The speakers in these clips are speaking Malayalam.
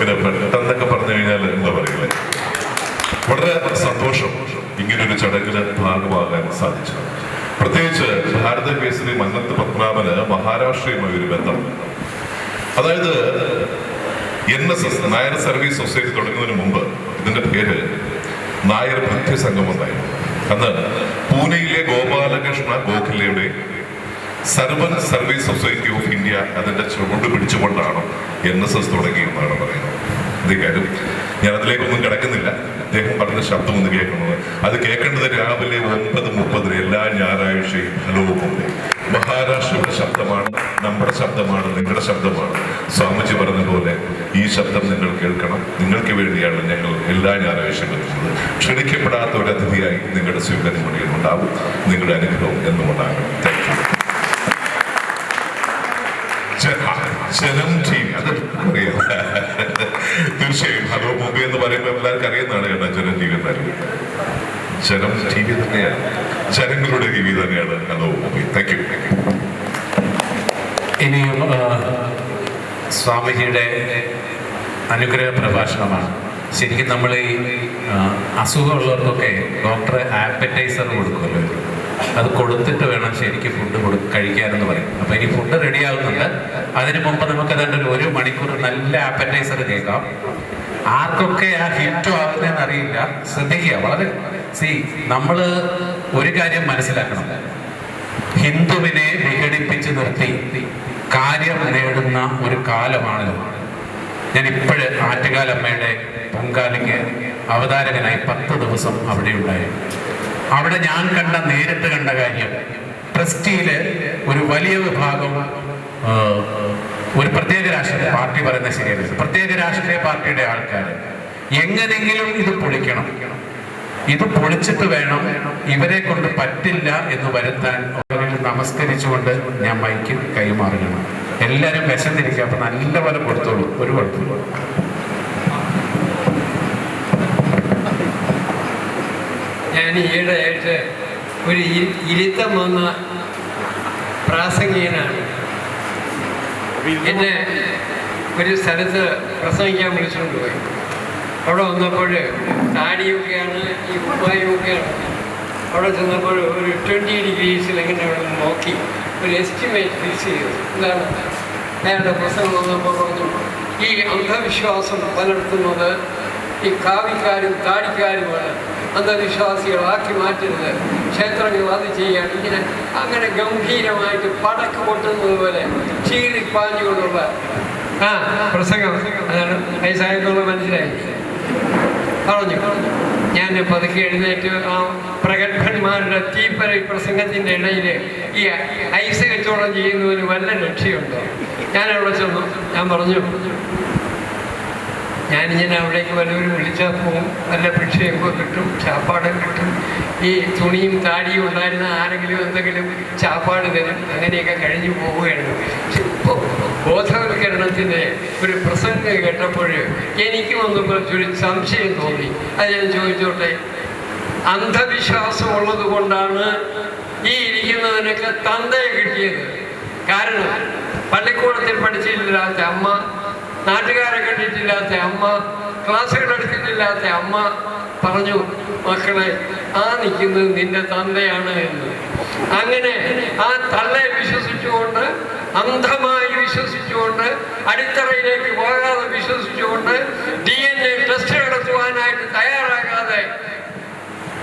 ഇങ്ങനെ പെട്ടെന്നൊക്കെ പറഞ്ഞു കഴിഞ്ഞാൽ എന്താ പറയുക, വളരെ സന്തോഷം ഇങ്ങനൊരു ചടങ്ങിന് ഭാഗമാകാൻ സാധിച്ചു. പ്രത്യേകിച്ച് ഭാരത കേസരി മന്നത്ത് പത്മനാഭന് മഹാരാഷ്ട്രയുമായി ഒരു ബന്ധമുണ്ട്. അതായത് NSS നായർ സർവീസ് സൊസൈറ്റി തുടങ്ങുന്നതിന് മുമ്പ് ഇതിന്റെ പേര് നായർ ഭക്തി സംഘം എന്നായിരുന്നു. അന്ന് പൂനെയിലെ ഗോപാലകൃഷ്ണ ഗോഖലെയുടെ servant service society of India അതിന്റെ ചുവട് പിടിച്ചുകൊണ്ടാണ് NSS തുടങ്ങിയെന്നാണ് പറയുന്നത്. അതേ കാര്യം ഞാൻ അതിലേക്കൊന്നും കിടക്കുന്നില്ല. അദ്ദേഹം പറഞ്ഞ ശബ്ദം ഒന്ന് കേൾക്കുന്നത്, അത് കേൾക്കേണ്ടത് രാവിലെ 9:30 എല്ലാ ഞായറാഴ്ചയും. ഹലോ മുംബൈ, മഹാരാഷ്ട്രയുടെ ശബ്ദമാണ്, നമ്മുടെ ശബ്ദമാണ്, നിങ്ങളുടെ ശബ്ദമാണ്. സ്വാമിജി പറഞ്ഞ പോലെ ഈ ശബ്ദം നിങ്ങൾ കേൾക്കണം. നിങ്ങൾക്ക് വേണ്ടിയാണ് ഞങ്ങൾ എല്ലാ ഞായറാഴ്ചയും വരുന്നത്. ക്ഷണിക്കപ്പെടാത്ത ഒരു അതിഥിയായി നിങ്ങളുടെ സ്വീകരണം മുന്നിലുണ്ടാവും. നിങ്ങളുടെ അനുഗ്രഹം എന്നും ഉണ്ടാകണം. Thank you. ജനം TV, അത് അറിയാം തീർച്ചയായും. ഹലോ മുംബൈ എന്ന് പറയുമ്പോൾ എല്ലാവർക്കും അറിയുന്നതാണ് കേട്ടോ ജനം TV എന്നാലും. ജനം TV തന്നെയാണ്, ജനങ്ങളുടെ TV തന്നെയാണ് ഹലോ മുംബൈ. Thank you. ഇനിയും സ്വാമിജിയുടെ അനുഗ്രഹ പ്രഭാഷണമാണ്. ശരിക്കും നമ്മൾ ഈ അസുഖമുള്ളവർക്കൊക്കെ ഡോക്ടർ ആപ്പറ്റൈസർ കൊടുക്കുമല്ലോ, അത് കൊടുത്തിട്ട് വേണം ശരിക്കും ഫുഡ് കഴിക്കാനെന്ന് പറയും. അപ്പോൾ ഇനി ഫുഡ് റെഡിയാകുന്നുണ്ട്. അതിന് മുമ്പ് നമുക്ക് അതിൻ്റെ 1 മണിക്കൂർ നല്ല ആപ്പറ്റൈസർ കേൾക്കാം. ആർക്കൊക്കെ ആ ഹിറ്റോ ആകുന്നതെന്ന് അറിയില്ല, ശ്രദ്ധിക്കുക. വളരെ നമ്മൾ ഒരു കാര്യം മനസ്സിലാക്കണം, ഹിന്ദുവിനെ വിഘടിപ്പിച്ച് നിർത്തി കാര്യം നേടുന്ന ഒരു കാലമാണല്ലോ. ഞാൻ ഇപ്പോഴ് ആറ്റുകാലമ്മയുടെ പൊങ്കാലയ്ക്ക് അവതാരകനായി 10 ദിവസം അവിടെ ഉണ്ടായിരുന്നു. അവിടെ ഞാൻ നേരിട്ട് കണ്ട കാര്യം, ട്രസ്റ്റിയില് ഒരു വലിയ വിഭാഗം ഒരു പ്രത്യേക രാഷ്ട്രീയ പാർട്ടി പറയുന്നത് ശരിയല്ല, പ്രത്യേക രാഷ്ട്രീയ പാർട്ടിയുടെ ആൾക്കാർ എങ്ങനെങ്കിലും ഇത് പൊളിക്കണം, ഇത് പൊളിച്ചിട്ട് വേണം, ഇവരെ കൊണ്ട് പറ്റില്ല എന്ന് വരുത്താൻ അവരിൽ നമസ്കരിച്ചുകൊണ്ട് ഞാൻ മൈക്ക് കൈമാറുകയാണ്. എല്ലാവരും വിശന്നിരിക്കുക, അപ്പൊ നല്ലപോലെ കൊടുത്തോളൂ, ഒരു കുഴപ്പമില്ല. ഞാൻ ഈയിടെയായിട്ട് ഒരു ഇരുത്തം വന്ന പ്രാസംഗികനാണ്. എന്നെ ഒരു സ്ഥലത്ത് പ്രസംഗിക്കാൻ വിളിച്ചുകൊണ്ട് പോയി. അവിടെ വന്നപ്പോൾ താടിയൊക്കെയാണ്, ഈ ഉപ്പായൊക്കെയാണ്. അവിടെ ചെന്നപ്പോൾ ഒരു 20 ഡിഗ്രീസിൽ എങ്ങനെ നോക്കി ഒരു എസ്റ്റിമേറ്റ് ഫിക്സ് ചെയ്തു. എന്താണ് അയാളുടെ പ്രസംഗം വന്നപ്പോൾ പറഞ്ഞു, ഈ അന്ധവിശ്വാസം പലർത്തുന്നത് ഈ കാവിക്കാരും താടിക്കാരുമാണ്, അന്ധവിശ്വാസികളാക്കി മാറ്റരുത്, ക്ഷേത്രങ്ങൾ അത് ചെയ്യാണ്, ഇങ്ങനെ അങ്ങനെ ഗംഭീരമായിട്ട് പടക്ക് പൊട്ടുന്നത് പോലെ ചീറിപ്പാഞ്ഞുകൊണ്ടുള്ള പ്രസംഗം. അതാണ് വയസ്സായെന്നുള്ള മനസ്സിലായി. പറഞ്ഞു. ഞാൻ പതുക്കെ എഴുന്നേറ്റ് ആ പ്രഗത്ഭന്മാരുടെ തീപ്പര പ്രസംഗത്തിൻ്റെ ഇടയിൽ ഈ ഐസ് കച്ചവടം ചെയ്യുന്നതിന് വല്ല ലക്ഷ്യമുണ്ടോ? ഞാനവിടെ ചെന്നു. ഞാൻ പറഞ്ഞു, ഞാനിങ്ങനെ അവിടേക്ക് വല്ലവരും വിളിച്ചാൽ പോകും, നല്ല ഭിക്ഷയൊക്കെ കിട്ടും, ചാപ്പാടും കിട്ടും, ഈ തുണിയും താടിയും ഉണ്ടായിരുന്ന ആരെങ്കിലും എന്തെങ്കിലും ചാപ്പാട് തരും, അങ്ങനെയൊക്കെ കഴിഞ്ഞു പോവുകയാണ്. പക്ഷെ ഇപ്പോൾ ബോധവൽക്കരണത്തിൻ്റെ ഒരു പ്രസംഗം കേട്ടപ്പോൾ എനിക്ക് വന്നപ്പോൾ ഒരു സംശയം തോന്നി. അത് ഞാൻ ചോദിച്ചോട്ടെ, അന്ധവിശ്വാസം ഉള്ളത് കൊണ്ടാണ് ഈ ഇരിക്കുന്നതിനൊക്കെ തന്തയെ കിട്ടിയത്? കാരണം പള്ളിക്കൂടത്തിൽ പഠിച്ചിട്ടില്ലാത്ത അമ്മ, നാട്ടുകാരെ കണ്ടിട്ടില്ലാത്ത അമ്മ, ക്ലാസ്സുകൾ എടുത്തിട്ടില്ലാത്ത അമ്മ പറഞ്ഞു, മക്കളെ ആ നിൽക്കുന്നത് നിന്റെ തന്തയാണ് എന്ന്. അങ്ങനെ ആ തള്ളയെ വിശ്വസിച്ചുകൊണ്ട്, അന്ധമായി വിശ്വസിച്ചുകൊണ്ട്, അടിത്തറയിലേക്ക് പോകാതെ വിശ്വസിച്ചുകൊണ്ട്, DNA ടെസ്റ്റ് നടത്തുവാനായിട്ട് തയ്യാറാകാതെ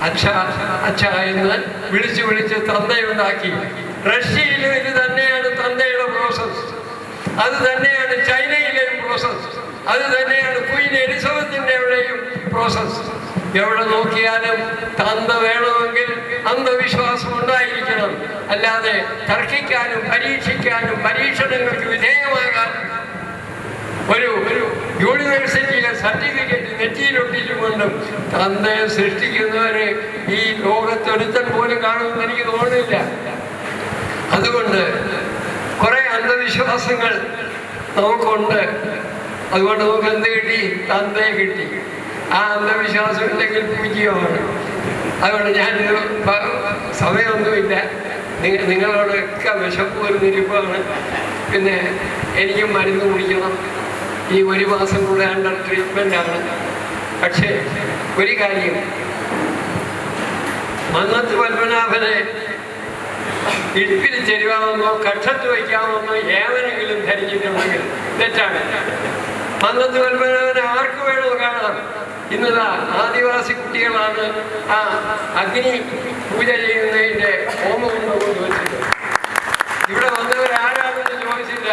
അച്ഛ എന്ന് വിളിച്ച് തന്തയുണ്ടാക്കി. റഷ്യയിലും ഇത് തന്നെയാണ് തന്തയുടെ പ്രോസസ്, അത് തന്നെയാണ് ചൈനയിലെയും പ്രോസസ്, അത് തന്നെയാണ് ക്വീൻ എലിസബത്തിൻ്റെ എവിടെയും പ്രോസസ്. എവിടെ നോക്കിയാലും തന്ത വേണമെങ്കിൽ അന്ധവിശ്വാസം ഉണ്ടായിരിക്കണം. അല്ലാതെ തർക്കിക്കാനും പരീക്ഷിക്കാനും പരീക്ഷണങ്ങൾക്ക് വിധേയമാകാൻ ഒരു യൂണിവേഴ്സിറ്റിയിലെ സർട്ടിഫിക്കറ്റ് നെറ്റിയിലൊട്ടിച്ചുകൊണ്ടും തന്തയെ സൃഷ്ടിക്കുന്നവരെ ഈ ലോകത്തൊരുത്തൻ പോലും കാണുമെന്ന് എനിക്ക് തോന്നുന്നില്ല. അതുകൊണ്ട് കുറെ അന്ധവിശ്വാസങ്ങൾ നമുക്കുണ്ട്. അതുകൊണ്ട് നമുക്ക് എന്ത് കിട്ടി? തന്തയെ കിട്ടി. ആ അന്ധവിശ്വാസം ഉണ്ടെങ്കിൽ പൂജ്യമാണ്. അതുകൊണ്ട് ഞാനിത് സമയമൊന്നുമില്ല, നിങ്ങളോടൊക്കെ വിശപ്പ് വരുന്നിരിപ്പാണ്. പിന്നെ എനിക്കും മരുന്ന് കുടിക്കണം. ഈ 1 മാസം കൂടെ അണ്ടർ ട്രീറ്റ്മെൻ്റാണ്. പക്ഷേ ഒരു കാര്യം, മന്നത്ത് പത്മനാഭനെ ഇടുപ്പിൽ ചെരുവാമെന്നോ കക്ഷത്ത് വയ്ക്കാമെന്നോ ഏവനെങ്കിലും ധരിച്ചിട്ടുണ്ടെങ്കിൽ തെറ്റാണ്. മന്നത്ത് പത്മനാഭനെ ആർക്ക് വേണോ കാണാം. ഇന്നതാ ആദിവാസി കുട്ടികളാണ് ആ അഗ്നി പൂജ ചെയ്യുന്നതിൻ്റെ ഹോമം കൊണ്ടുകൊണ്ട് വെച്ചത്. ഇവിടെ വന്നവരാരാണെന്ന് ചോദിച്ചില്ല,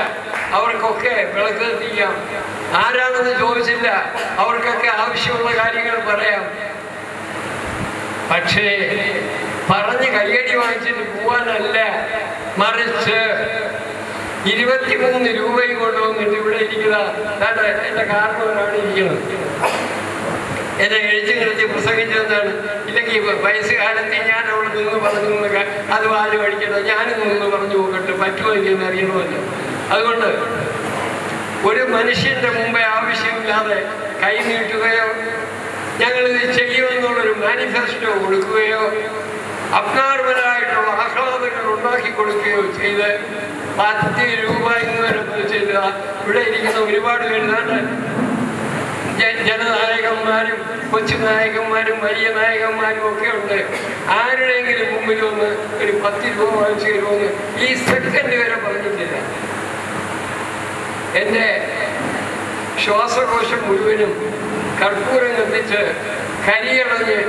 അവർക്കൊക്കെ വിളക്ക് കത്തിക്കാം. ആരാണെന്ന് ചോദിച്ചില്ല, അവർക്കൊക്കെ ആവശ്യമുള്ള കാര്യങ്ങൾ പറയാം. പക്ഷേ പറഞ്ഞ് കയ്യടി വാങ്ങിച്ചിട്ട് പോവാനല്ല, മറിച്ച് 23 രൂപയും കൊണ്ടുവന്നിട്ട് ഇവിടെ ഇരിക്കുന്ന എൻ്റെ കാരണവരാണ് ഇരിക്കുന്നത്. എന്നെ എഴുതി നിർത്തി പ്രസംഗിച്ചതെന്നാണ്. ഇല്ലെങ്കിൽ വയസ്സുകാലത്ത് ഞാൻ അവിടെ നിന്ന് പറഞ്ഞു അത് വാല് പഠിക്കണം, ഞാനും നിന്ന് പറഞ്ഞു പോകട്ടെ, പറ്റുമോ എന്ന് അറിയണമല്ലോ. അതുകൊണ്ട് ഒരു മനുഷ്യന്റെ മുമ്പേ ആവശ്യമില്ലാതെ കൈ നീട്ടുകയോ ഞങ്ങളിത് ചെയ്യുമെന്നുള്ളൊരു മാനിഫെസ്റ്റോ കൊടുക്കുകയോ അബ്നാർമലായിട്ടുള്ള ആഹ്ലാദങ്ങൾ ഉണ്ടാക്കി കൊടുക്കുകയോ ചെയ്ത് 10 രൂപ എന്ന് ചെയ്ത ഇവിടെ ഇരിക്കുന്ന ഒരുപാട് പേരുണ്ട്. ജനനായകന്മാരും കൊച്ചു നായകന്മാരും വലിയ നായകന്മാരും ഒക്കെ ഉണ്ട്. ആരുടെയെങ്കിലും മുമ്പിൽ ഒന്ന് ഒരു 10 രൂപ വാങ്ങിച്ചു തരുമെന്ന് ഈ സെക്കൻഡ് വരെ പറഞ്ഞിട്ടില്ല. എൻ്റെ ശ്വാസകോശം മുഴുവനും കർപ്പൂരം കത്തിച്ച് കരിയണഞ്ഞ്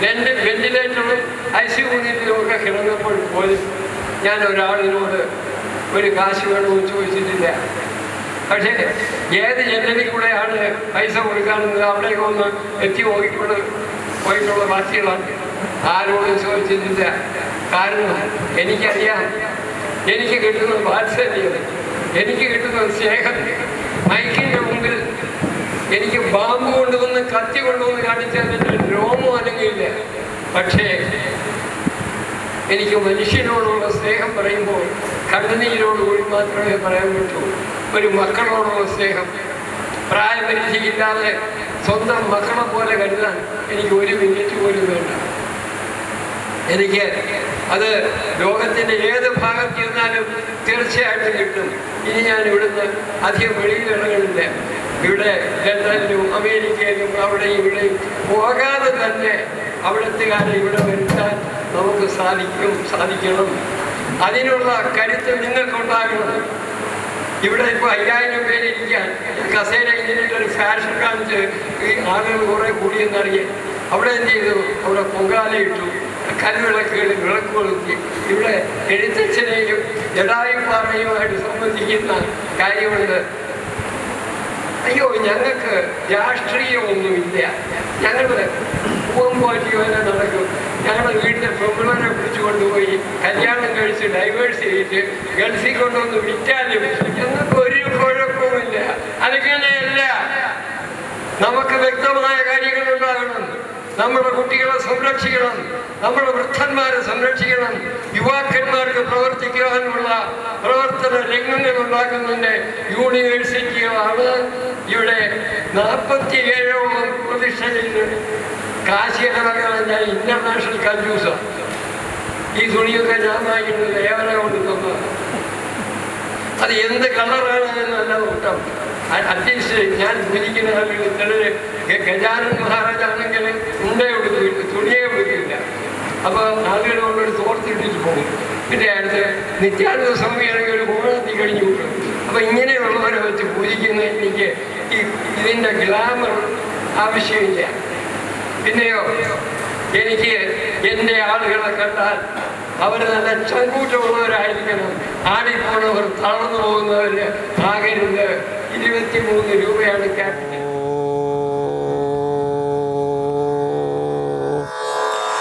വെന്റിലേറ്ററും ICU യൂണിറ്റിലുമൊക്കെ കിടന്നപ്പോൾ പോലും ഞാൻ ഒരാളിനോട് ഒരു കാശ് വേണമെന്ന് ചോദിച്ചിട്ടില്ല. പക്ഷേ ഏത് ജനലിൽ കൂടെയാണ് പൈസ കൊടുക്കാനെന്ന് അവിടേക്ക് ഒന്ന് എത്തി പോയിട്ടുള്ള ബാക്കികളാണ്. ആരോടും ചോദിച്ചിട്ടില്ല. കാരണം എനിക്കറിയാം, എനിക്ക് കിട്ടുന്ന വാത്സല്യം, എനിക്ക് കിട്ടുന്ന സ്നേഹം മൈക്കിൻ്റെ മുമ്പിൽ എനിക്ക് ബാമ്പ് കൊണ്ടുവന്ന് കത്തി കൊണ്ടുവന്ന് കാണിച്ചാൽ രോമം അനങ്ങിയില്ല. പക്ഷേ എനിക്ക് മനുഷ്യനോടുള്ള സ്നേഹം പറയുമ്പോൾ കണ്ണുനീരോടുകൂടി മാത്രമേ പറയാൻ പറ്റൂ. ഒരു മക്കളോടുള്ള സ്നേഹം, പ്രായപരിധിയില്ലാതെ സ്വന്തം മക്കളെ പോലെ കരുതാൻ എനിക്ക് 1 മിനിറ്റ് പോലും വേണ്ട. എനിക്ക് അത് ലോകത്തിൻ്റെ ഏത് ഭാഗത്തിരുന്നാലും തീർച്ചയായിട്ടും കിട്ടും. ഇനി ഞാൻ ഇവിടുന്ന് അധികം വെളിയിലിറങ്ങുന്നില്ല. ഇവിടെ ലണ്ടനിലും അമേരിക്കയിലും അവിടെയും ഇവിടെയും പോകാതെ തന്നെ അവിടത്തുകാരെ ഇവിടെ വരുത്താൻ നമുക്ക് സാധിക്കണം. അതിനുള്ള കരുത്ത് നിങ്ങൾക്കുണ്ടാകണം. ഇവിടെ ഇപ്പോൾ 5000 പേര് ഇരിക്കാൻ കസേര ഇങ്ങനെയുള്ളൊരു ഫാഷൻ കാണിച്ച് ഈ ആളുകൾ കുറേ കൂടിയെന്നറിയാൻ അവിടെ എന്ത് ചെയ്തു? അവിടെ പൊങ്കാലയിട്ടു, കൽവിളക്കുകൾ വിളക്ക് കൊളുത്തി. ഇവിടെ എഴുത്തച്ഛനെയും ജഡായുപ്പാറയുമായിട്ട് സംബന്ധിക്കുന്ന കാര്യമുണ്ട്. അയ്യോ, ഞങ്ങൾക്ക് രാഷ്ട്രീയമൊന്നുമില്ല, ഞങ്ങൾ പൂവമ്പോറ്റി വരെ നടക്കും. ഞങ്ങളുടെ വീട്ടിലെ പെമ്പിളരെ പിടിച്ചു കൊണ്ടുപോയി കല്യാണം കഴിച്ച് ഡൈവേഴ്സ് ചെയ്തിട്ട് ഗൾഫിൽ കൊണ്ടുവന്ന് വിറ്റാലും ഞങ്ങൾക്ക് ഒരു കുഴപ്പമില്ല. അതിങ്ങനെയല്ല. നമുക്ക് വ്യക്തമായ കാര്യങ്ങൾ ഉണ്ടാകണം. നമ്മുടെ കുട്ടികളെ സംരക്ഷിക്കണം, നമ്മുടെ വൃദ്ധന്മാരെ സംരക്ഷിക്കണം, യുവാക്കന്മാർക്ക് പ്രവർത്തിക്കാനുള്ള പ്രവർത്തന രംഗങ്ങൾ ഉണ്ടാക്കുന്നതിൻ്റെ യൂണിവേഴ്സിറ്റികളാണ് ഇവിടെ 47ഓളം പ്രതിഷ്ഠ ചെയ്തത്. കാശികളാണ് ഞാൻ ഇന്റർനാഷണൽ കഞ്ചൂസാണ്. ഈ തുണിയൊക്കെ ഞാൻ വാങ്ങിക്കുന്നത് ഏവരെ കൊണ്ട് തന്നതാണ്. അത് എന്ത് കളറാണ് എന്നല്ല നോക്കാം. അറ്റ്ലീസ്റ്റ് ഞാൻ പൂജിക്കുന്ന ആളുകൾ ചിലർ ഗജാനൻ മഹാരാജ് ആണെങ്കിൽ ഉണ്ടേ കൊടുക്കില്ല, തുണിയെ കൊടുക്കില്ല. അപ്പോൾ ആളുകൾ കൊണ്ടൊരു തോർത്തിട്ടിട്ട് പോകും. പിന്നെ അടുത്ത് നിത്യാനന്ദ സ്വാമിയാണെങ്കിൽ ഒരു കോണത്തി കഴിഞ്ഞു പോകും. അപ്പോൾ ഇങ്ങനെയുള്ളവരെ വെച്ച് പൂജിക്കുന്ന എനിക്ക് ഇതിൻ്റെ ഗ്ലാമർ ആവശ്യമില്ല. പിന്നെയോ എനിക്ക് എൻ്റെ ആളുകളെ കണ്ടാൽ അവർ നല്ല ചങ്കൂറ്റമുള്ളവരായിരിക്കണം. ആടിപ്പോണവർ തളർന്നു പോകുന്നവർ ആകരുത്. 23 രൂപയാണ് ക്യാപിറ്റൽ.